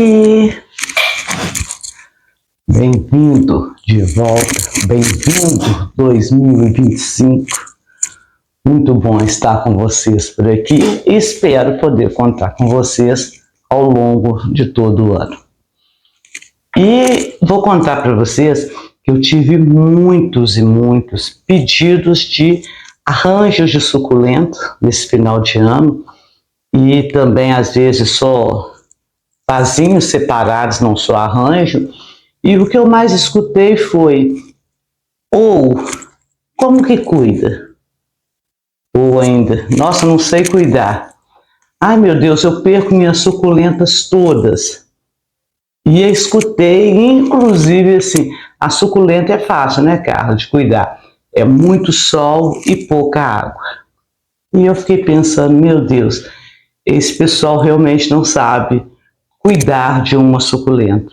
Oi! Bem-vindo de volta, bem-vindo 2025. Muito bom estar com vocês por aqui e espero poder contar com vocês ao longo de todo o ano. E vou contar para vocês que eu tive muitos e muitos pedidos de arranjos de suculento nesse final de ano e também às vezes só vasinhos separados, não só arranjo. E o que eu mais escutei foi: ou como que cuida? Ou ainda, nossa, não sei cuidar. Ai meu Deus, eu perco minhas suculentas todas. E eu escutei, inclusive assim, a suculenta é fácil, né, Carla, de cuidar. É muito sol e pouca água. E eu fiquei pensando, meu Deus, esse pessoal realmente não sabe cuidar de uma suculenta.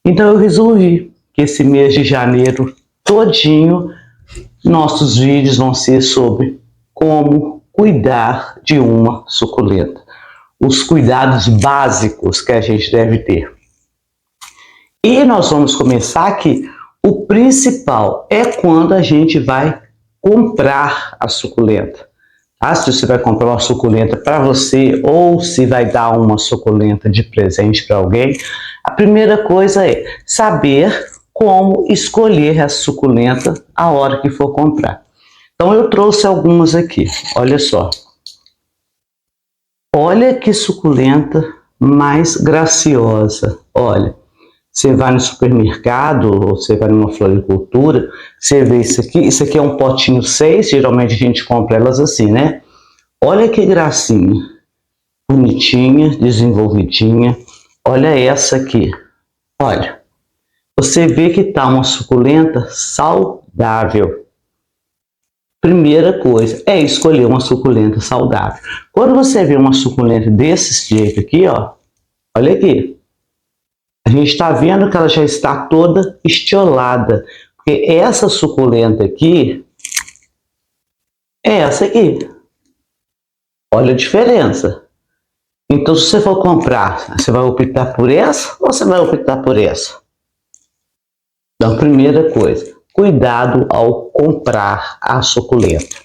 Então eu resolvi que esse mês de janeiro todinho nossos vídeos vão ser sobre como cuidar de uma suculenta. Os cuidados básicos que a gente deve ter. E nós vamos começar aqui. O principal é quando a gente vai comprar a suculenta. Tá? Se você vai comprar uma suculenta para você ou se vai dar uma suculenta de presente para alguém, a primeira coisa é saber como escolher a suculenta a hora que for comprar. Então eu trouxe algumas aqui, olha só. Olha que suculenta mais graciosa, olha. Você vai no supermercado, ou você vai numa floricultura, você vê isso aqui é um potinho 6, geralmente a gente compra elas assim, né? Olha que gracinha, bonitinha, desenvolvidinha. Olha essa aqui, olha. Você vê que tá uma suculenta saudável. Primeira coisa é escolher uma suculenta saudável. Quando você vê uma suculenta desse jeito aqui, ó, olha aqui. A gente está vendo que ela já está toda estiolada. Porque essa suculenta aqui é essa aqui. Olha a diferença. Então, se você for comprar, você vai optar por essa ou você vai optar por essa? Então, primeira coisa, cuidado ao comprar a suculenta.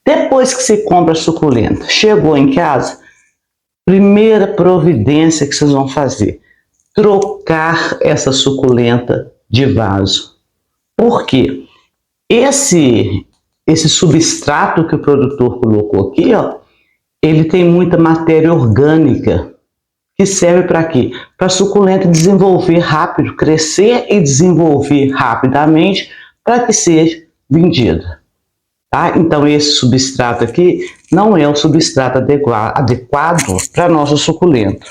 Depois que você compra a suculenta, chegou em casa, primeira providência que vocês vão fazer: trocar essa suculenta de vaso. Por quê? Esse substrato que o produtor colocou aqui, ó, ele tem muita matéria orgânica que serve para quê? Para a suculenta desenvolver rápido, crescer e desenvolver rapidamente para que seja vendida. Tá? Então esse substrato aqui não é o substrato adequado para a nossa suculenta.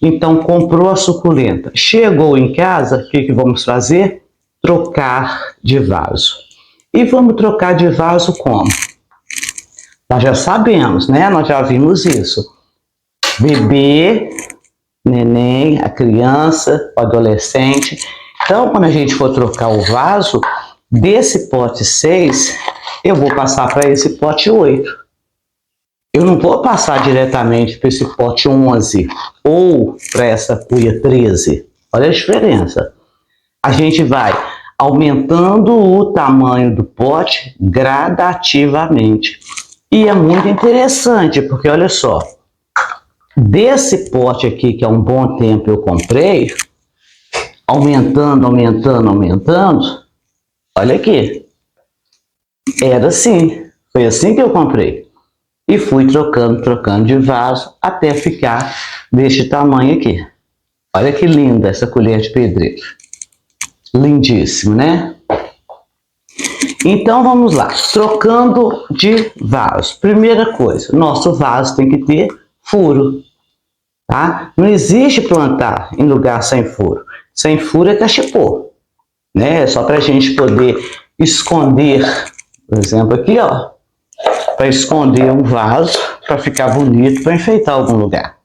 Então, comprou a suculenta, chegou em casa, o que vamos fazer? Trocar de vaso. E vamos trocar de vaso como? Nós já sabemos, né? Nós já vimos isso. Bebê, neném, a criança, o adolescente. Então, quando a gente for trocar o vaso, desse pote 6, eu vou passar para esse pote 8. Eu não vou passar diretamente para esse pote 11 ou para essa cuia 13. Olha a diferença. A gente vai aumentando o tamanho do pote gradativamente. E é muito interessante, porque olha só. Desse pote aqui, que há um bom tempo eu comprei, aumentando, olha aqui. Era assim. Foi assim que eu comprei. E fui trocando de vaso até ficar deste tamanho aqui. Olha que linda essa colher de pedreiro. Lindíssimo, né? Então vamos lá. Trocando de vaso. Primeira coisa, nosso vaso tem que ter furo. Tá? Não existe plantar em lugar sem furo. Sem furo é cachepô. Né? Só para a gente poder esconder, por exemplo, aqui, ó. Para esconder um vaso, para ficar bonito, para enfeitar algum lugar.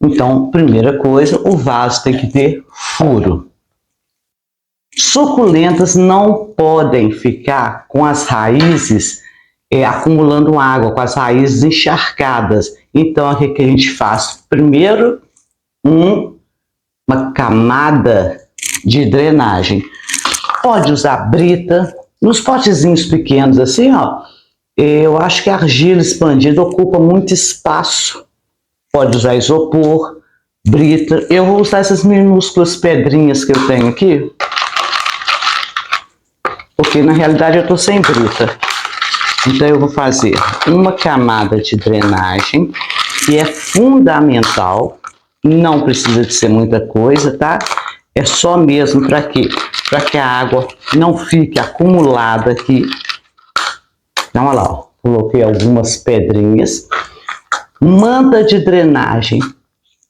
Então, primeira coisa, o vaso tem que ter furo. Suculentas não podem ficar com as raízes acumulando água, com as raízes encharcadas. Então, o que a gente faz? Primeiro, uma camada de drenagem. Pode usar brita, nos potezinhos pequenos assim, ó. Eu acho que a argila expandida ocupa muito espaço. Pode usar isopor, brita. Eu vou usar essas minúsculas pedrinhas que eu tenho aqui, porque na realidade eu estou sem brita. Então eu vou fazer uma camada de drenagem, que é fundamental. Não precisa de ser muita coisa, tá? É só mesmo para quê? Para que a água não fique acumulada aqui. Então, olha lá, ó, coloquei algumas pedrinhas. Manta de drenagem.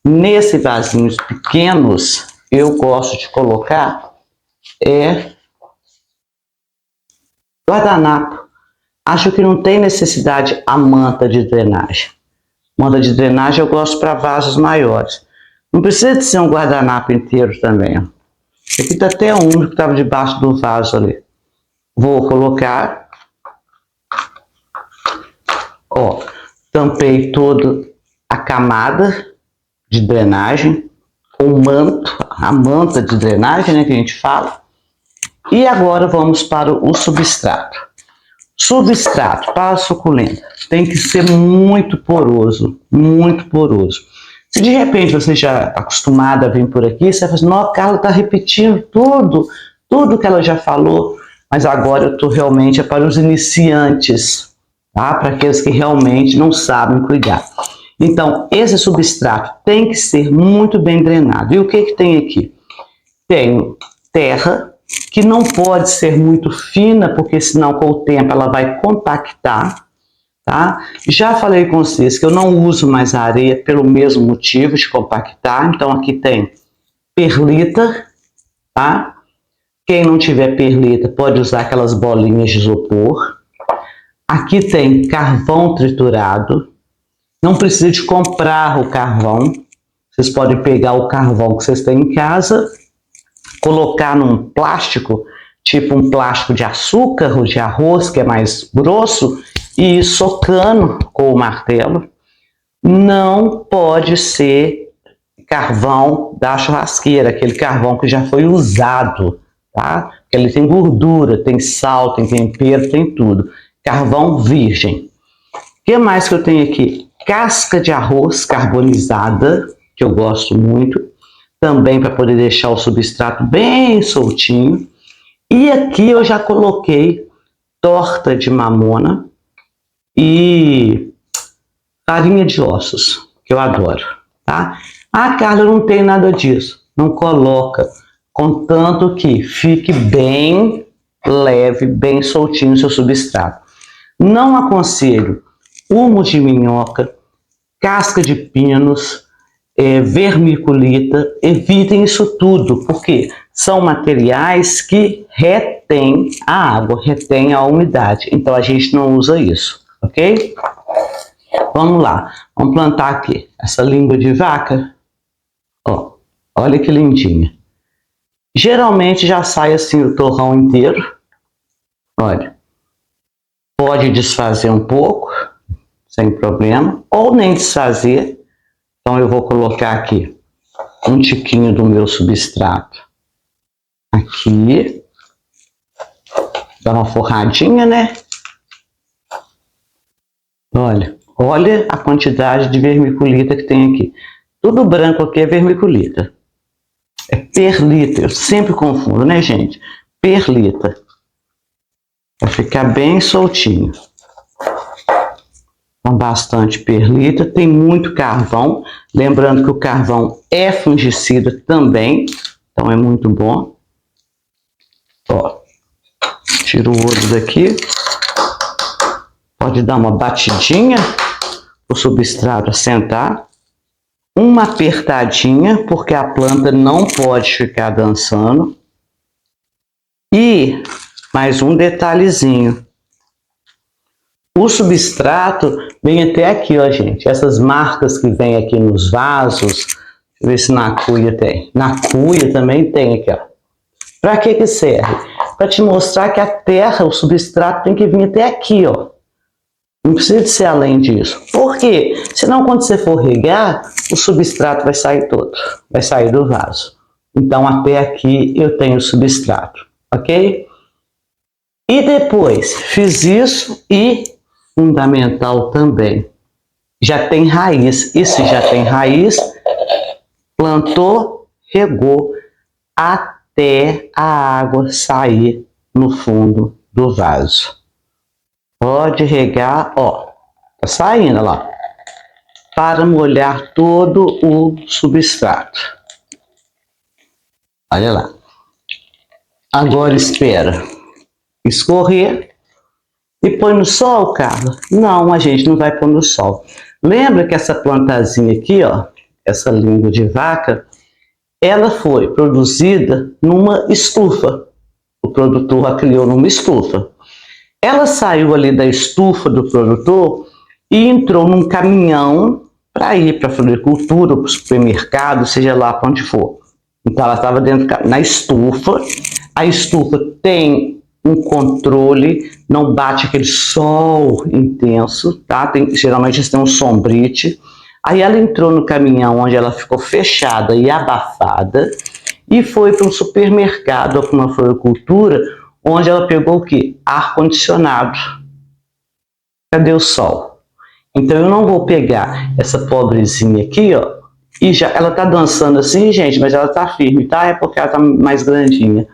Nesses vasinhos pequenos, eu gosto de colocar guardanapo. Acho que não tem necessidade a manta de drenagem. Manta de drenagem eu gosto para vasos maiores. Não precisa de ser um guardanapo inteiro também, ó. Aqui está até um que estava debaixo do vaso ali. Vou colocar. Ó, tampei toda a camada de drenagem com o manto, a manta de drenagem, né, que a gente fala. E agora vamos para o substrato. Substrato para a suculenta tem que ser muito poroso, muito poroso. Se de repente você já está acostumada a vir por aqui, você vai falar assim, não, a Carla está repetindo tudo que ela já falou, mas agora eu estou realmente para os iniciantes, tá? Para aqueles que realmente não sabem cuidar. Então, esse substrato tem que ser muito bem drenado. E o que tem aqui? Tenho terra, que não pode ser muito fina, porque senão com o tempo ela vai compactar, tá? Já falei com vocês que eu não uso mais a areia pelo mesmo motivo de compactar. Então aqui tem perlita, tá? Quem não tiver perlita pode usar aquelas bolinhas de isopor. Aqui tem carvão triturado. Não precisa de comprar o carvão. Vocês podem pegar o carvão que vocês têm em casa, colocar num plástico, tipo um plástico de açúcar ou de arroz, que é mais grosso, e ir socando com o martelo. Não pode ser carvão da churrasqueira, aquele carvão que já foi usado, tá? Porque ele tem gordura, tem sal, tem tempero, tem tudo. Carvão virgem. O que mais que eu tenho aqui? Casca de arroz carbonizada, que eu gosto muito, também para poder deixar o substrato bem soltinho. E aqui eu já coloquei torta de mamona e farinha de ossos, que eu adoro, tá? Ah, Carla, não tem nada disso. Não coloca, contanto que fique bem leve, bem soltinho o seu substrato. Não aconselho humo de minhoca, casca de pinos, vermiculita. Evitem isso tudo, porque são materiais que retêm a água, retêm a umidade. Então a gente não usa isso, ok? Vamos lá, vamos plantar aqui essa língua de vaca. Ó, olha que lindinha. Geralmente já sai assim o torrão inteiro. Olha, pode desfazer um pouco, sem problema, ou nem desfazer. Então eu vou colocar aqui um tiquinho do meu substrato aqui, dá uma forradinha, né? Olha a quantidade de vermiculita que tem aqui. Tudo branco aqui é vermiculita. É perlita, eu sempre confundo, né, gente? Perlita. Vai ficar bem soltinho. Com bastante perlita, tem muito carvão. Lembrando que o carvão é fungicida também, então é muito bom. Ó, tiro o olho daqui. Pode dar uma batidinha para o substrato assentar. Uma apertadinha, porque a planta não pode ficar dançando. E mais um detalhezinho. O substrato vem até aqui, ó, gente. Essas marcas que vem aqui nos vasos. Deixa eu ver se na cuia tem. Na cuia também tem aqui, ó. Para que serve? Para te mostrar que a terra, o substrato tem que vir até aqui, ó. Não precisa de ser além disso. Por quê? Senão, quando você for regar, o substrato vai sair todo. Vai sair do vaso. Então, até aqui eu tenho o substrato. Ok? E depois, fiz isso e, fundamental também, já tem raiz. E se já tem raiz, plantou, regou, até a água sair no fundo do vaso. Pode regar, ó, tá saindo lá, para molhar todo o substrato. Olha lá. Agora espera escorrer e põe no sol, Carla? Não, a gente não vai pôr no sol. Lembra que essa plantazinha aqui, ó, essa língua de vaca, ela foi produzida numa estufa. O produtor a criou numa estufa. Ela saiu ali da estufa do produtor e entrou num caminhão para ir para a floricultura, para o supermercado, seja lá para onde for. Então ela estava dentro na estufa. A estufa tem um controle, não bate aquele sol intenso, tá? Geralmente eles têm um sombrite. Aí ela entrou no caminhão onde ela ficou fechada e abafada e foi para um supermercado ou para uma floricultura onde ela pegou o quê? Ar-condicionado. Cadê o sol? Então eu não vou pegar essa pobrezinha aqui, ó, e já ela tá dançando assim, gente, mas ela tá firme, tá? É porque ela tá mais grandinha.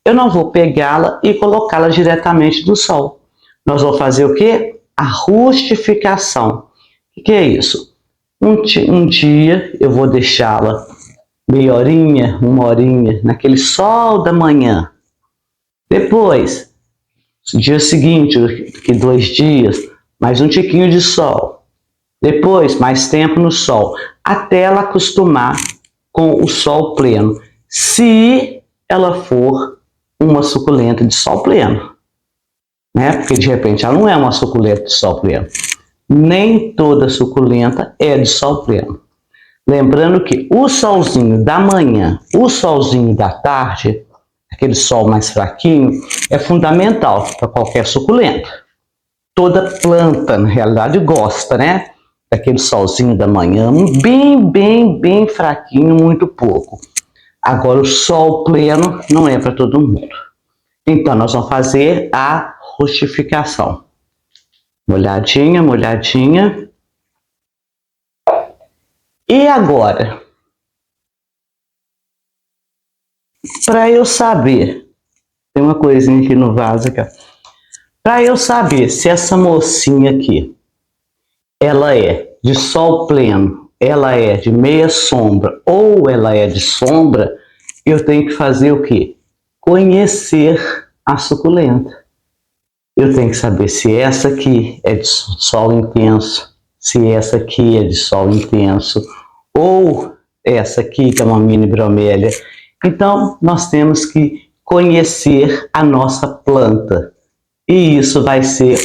Eu não vou pegá-la e colocá-la diretamente no sol. Nós vamos fazer o quê? A rustificação. O que é isso? Um dia eu vou deixá-la meia horinha, uma horinha, naquele sol da manhã. Depois, no dia seguinte, daqui 2 dias, mais um tiquinho de sol. Depois, mais tempo no sol, até ela acostumar com o sol pleno. Se ela for uma suculenta de sol pleno, né? Porque de repente ela não é uma suculenta de sol pleno. Nem toda suculenta é de sol pleno. Lembrando que o solzinho da manhã, o solzinho da tarde, aquele sol mais fraquinho, é fundamental para qualquer suculenta. Toda planta, na realidade, gosta, né? Daquele solzinho da manhã, bem fraquinho, muito pouco. Agora, o sol pleno não é para todo mundo. Então, nós vamos fazer a rustificação. Molhadinha, molhadinha. E agora? Para eu saber, tem uma coisinha aqui no vaso, para eu saber se essa mocinha aqui, ela é de sol pleno, ela é de meia sombra ou ela é de sombra, eu tenho que fazer o quê? Conhecer a suculenta. Eu tenho que saber se essa aqui é de sol intenso, se essa aqui é de sol intenso, ou essa aqui que é uma mini bromélia. Então, nós temos que conhecer a nossa planta. E isso vai ser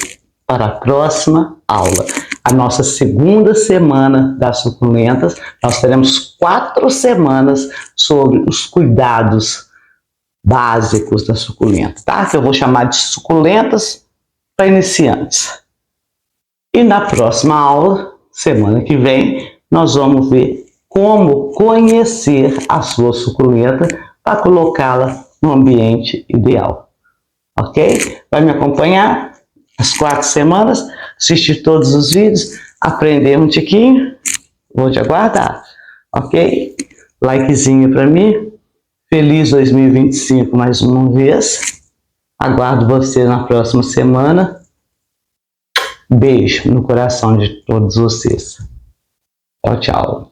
para a próxima aula. A nossa segunda semana das suculentas, nós teremos 4 semanas sobre os cuidados básicos da suculenta, tá? Que eu vou chamar de suculentas para iniciantes. E na próxima aula, semana que vem, nós vamos ver como conhecer a sua suculenta para colocá-la no ambiente ideal. Ok? Vai me acompanhar as 4 semanas, assistir todos os vídeos, aprender um tiquinho. Vou te aguardar. Ok? Likezinho para mim. Feliz 2025 mais uma vez. Aguardo você na próxima semana. Beijo no coração de todos vocês. Tchau, tchau.